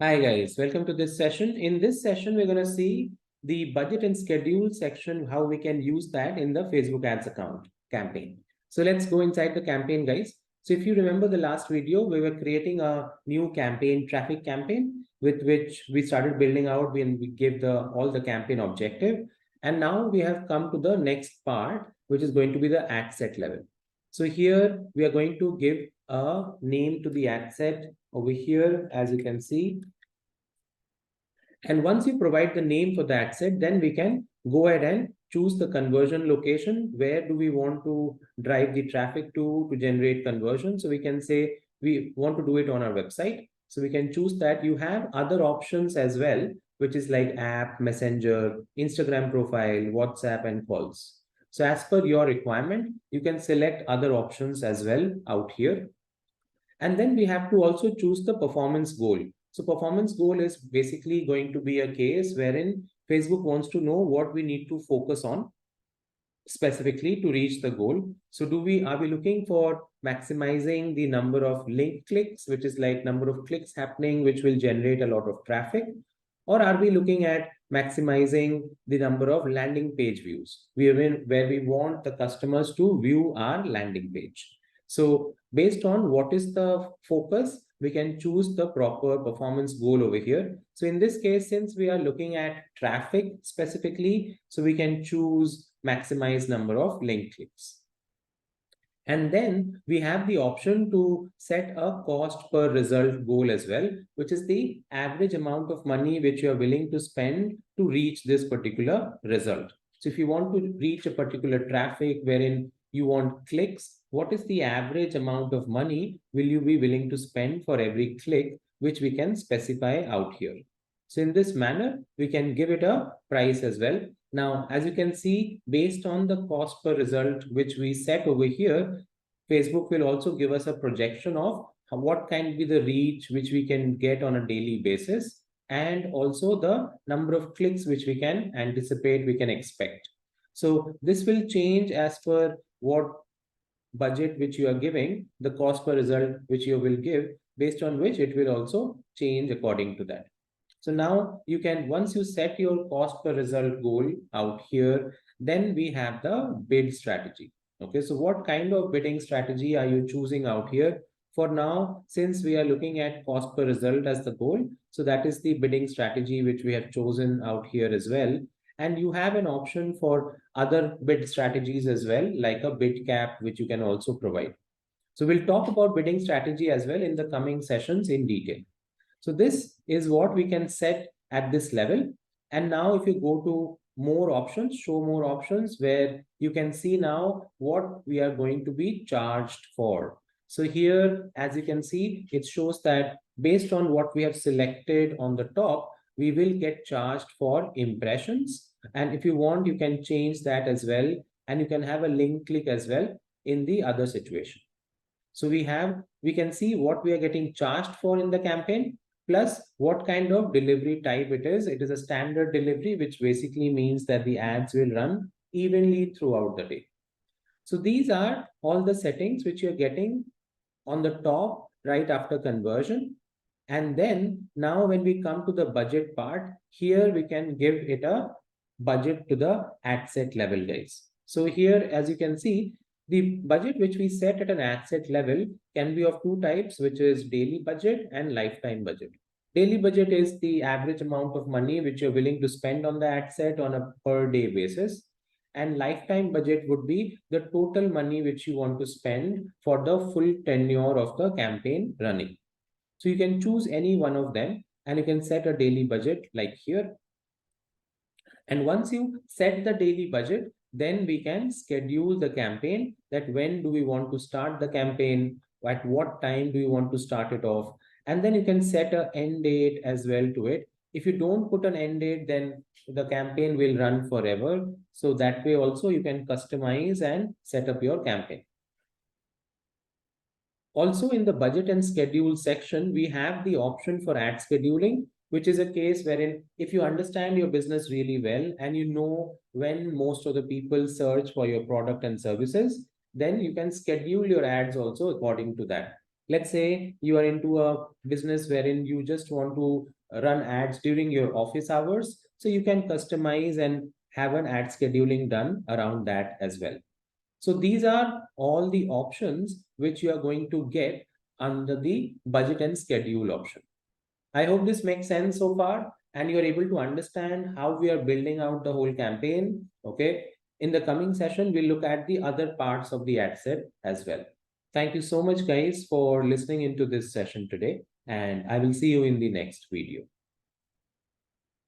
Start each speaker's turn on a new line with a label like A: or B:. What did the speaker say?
A: Hi guys, welcome to this session. In this session, we're going to see the budget and schedule section, how we can use that in the Facebook ads account campaign. So let's go inside the campaign, guys. So if you remember the last video, we were creating a new campaign, traffic campaign, with which we started building out when we gave all the campaign objective. And now we have come to the next part, which is going to be the ad set level. So here we are going to give a name to the ad set over here, as you can see. And once you provide the name for the ad set, then we can go ahead and choose the conversion location. Where do we want to drive the traffic to generate conversion? So we can say we want to do it on our website. So we can choose that. You have other options as well, which is like app, messenger, Instagram profile, WhatsApp, and calls. So as per your requirement, you can select other options as well out here. And then we have to also choose the performance goal. So performance goal is basically going to be a case wherein Facebook wants to know what we need to focus on specifically to reach the goal. So are we looking for maximizing the number of link clicks, which is like number of clicks happening, which will generate a lot of traffic? Or are we looking at maximizing the number of landing page views, where we want the customers to view our landing page? So based on what is the focus, we can choose the proper performance goal over here. So in this case, since we are looking at traffic specifically, so we can choose maximize number of link clicks. And then we have the option to set a cost per result goal as well, which is the average amount of money which you are willing to spend to reach this particular result. So if you want to reach a particular traffic wherein you want clicks, what is the average amount of money will you be willing to spend for every click, which we can specify out here. So in this manner, we can give it a price as well. Now, as you can see, based on the cost per result, which we set over here, Facebook will also give us a projection of what can be the reach which we can get on a daily basis, and also the number of clicks which we can anticipate, we can expect. So this will change as per what budget which you are giving, the cost per result which you will give, based on which it will also change according to that. So now you can, once you set your cost per result goal out here, then we have the bid strategy. Okay, so what kind of bidding strategy are you choosing out here? For now, since we are looking at cost per result as the goal, so that is the bidding strategy which we have chosen out here as well. And you have an option for other bid strategies as well, like a bid cap, which you can also provide. So we'll talk about bidding strategy as well in the coming sessions in detail. So this is what we can set at this level. And now if you go to more options, show more options, where you can see now what we are going to be charged for. So here, as you can see, it shows that based on what we have selected on the top, we will get charged for impressions. And if you want, you can change that as well. And you can have a link click as well in the other situation. So we can see what we are getting charged for in the campaign, plus what kind of delivery type it is. It is a standard delivery, which basically means that the ads will run evenly throughout the day. So these are all the settings which you're getting on the top right after conversion. And then now when we come to the budget part, here we can give it a budget to the ad set level, guys. So here, as you can see, the budget which we set at an ad set level can be of two types, which is daily budget and lifetime budget. Daily budget is the average amount of money which you're willing to spend on the ad set on a per day basis. And lifetime budget would be the total money which you want to spend for the full tenure of the campaign running. So you can choose any one of them and you can set a daily budget like here. And once you set the daily budget, then we can schedule the campaign, that when do we want to start the campaign, at what time do you want to start it off. And then you can set an end date as well to it. If you don't put an end date, then the campaign will run forever. So that way also you can customize and set up your campaign. Also in the budget and schedule section, we have the option for ad scheduling, which is a case wherein if you understand your business really well and you know when most of the people search for your product and services, then you can schedule your ads also according to that. Let's say you are into a business wherein you just want to run ads during your office hours. So you can customize and have an ad scheduling done around that as well. So these are all the options which you are going to get under the budget and schedule option. I hope this makes sense so far and you're able to understand how we are building out the whole campaign. Okay. In the coming session, we'll look at the other parts of the ad set as well. Thank you so much, guys, for listening into this session today. And I will see you in the next video.